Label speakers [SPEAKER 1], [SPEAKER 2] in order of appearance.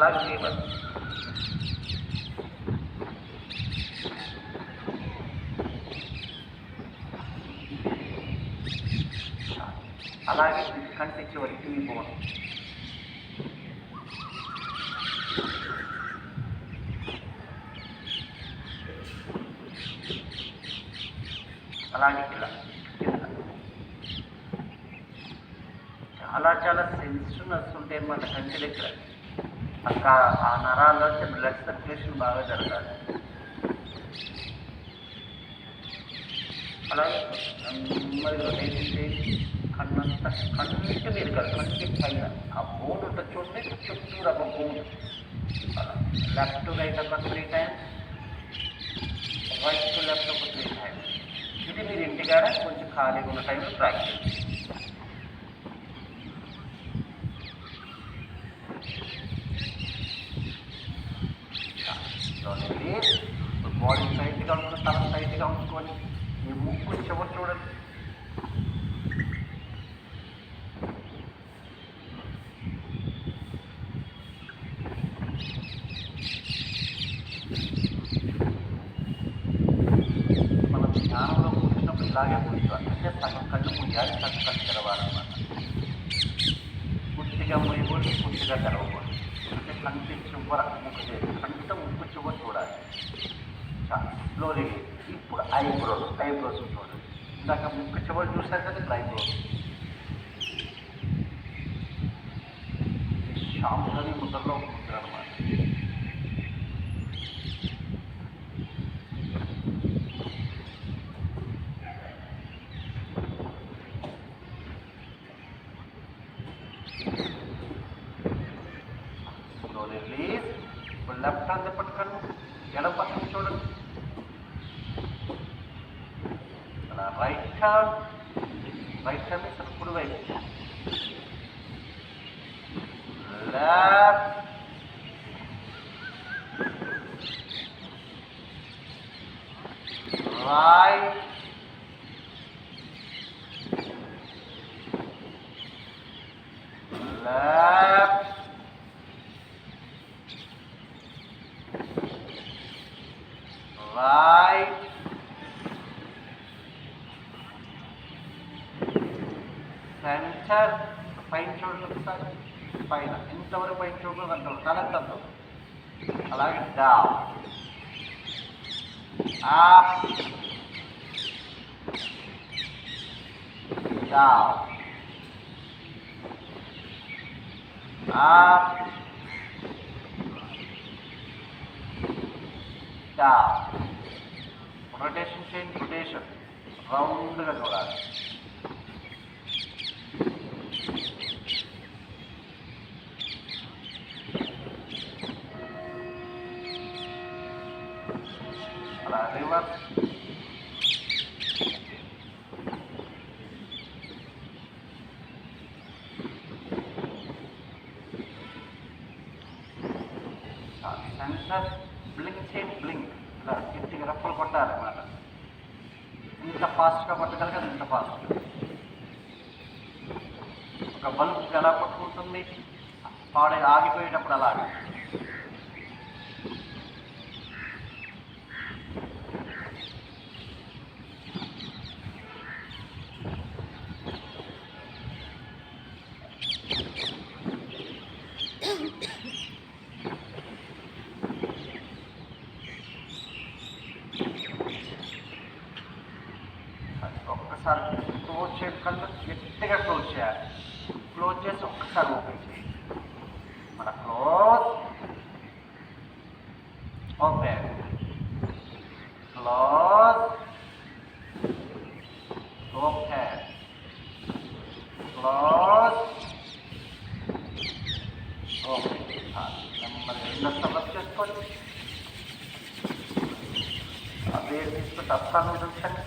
[SPEAKER 1] అలాగే లేబర్. అలాగే కంటి చివరికి మీ బోన్. అలాగే ఇలా చాలా చాలా సెన్సిటివ్నెస్ ఉంటాయి అన్నమాట కంటి దగ్గర. అక్కడ ఆ నరాల్లో బ్లడ్ సర్క్యులేషన్ బాగా జరగాలి. అలాగే నెమ్మది రొటేషన్ చేసి కన్నంతా కంటికి మీరు కాదు కంటికి పైన ఆ బోన్ ఉంటుంది చూడండి, చుట్టూరు ఒక బోన్. అలా లెఫ్ట్ టు రైట్ ఒక 3 times, రైట్ టు లెఫ్ట్ ఒక 3 times. ఇది మీరు ఇంటికాడ కొంచెం ఖాళీగా ఉన్న టైంలో ప్రాక్టీస్. బాడీ టైట్గా ఉంటుంది, తల టైట్గా ఉంచుకొని మీ ముక్కు చివరి చూడండి. మనం ధ్యానంలో కూర్చున్నప్పుడు ఇలాగే కూర్చోవాలి. అంటే సగం కళ్ళు ముయ్యాలి, సగం కళ్ళు తెరవాలన్నమాట. పూర్తిగా మొయ్యకూడదు, పూర్తిగా తెరవకూడదు. అంటే కంటి చివర ముక్కు చేయాలి, కంట ముక్కు చివర చూడాలి. స్లోలీ. ఇప్పుడు ఐబ్రోస్ చూడండి. ఇందాక ముక్కు చివరి చూసారు కదా, ఇప్పుడు ఐబ్రోస్. శాంతని ముద్రలో ముద్ర అనమాట. Slowly release. ఇప్పుడు లెఫ్ట్ హ్యాండ్ పట్టుకోండి, ఎడమ పక్కన చూడండి. అలా రైట్ హ్యాండ్ కుడి వైపు, left right left right centre. పైన చూడండి ఒకసారి, పైన ఎంతవరకు పైన చూడలేదు అంటారు, తలంతంతో. అలాగే down, up, down, up, down. Rotation చేయండి, రొటేషన్ రౌండ్గా చూడాలి. అలా రివర్స్, సెన్సర్ బ్లింక్ చేయండి, బ్లింక్. ఇలా గట్టిగా రప్పలు కొట్టాలి అన్నమాట. ఇంత ఫాస్ట్గా కొట్టగలగాలి, ఇంత ఫాస్ట్. ఒక బల్బ్ ఎలా కొట్టుకుంటుంది, పాడే ఆగిపోయేటప్పుడు అలాగా. ఒక్కసారి క్లోజ్ చేయండి, కళ్ళు గట్టిగా క్లోజ్ చేయాలి. క్లోజ్ చేసి ఒక్కసారి ఓపెన్ చేయండి. మన close, open, close, open, close, open. నెమ్మది రెండు సర్వ్ చేసుకోండి. అదే తీసుకుంటే అస్సాం మీద ఉంచండి.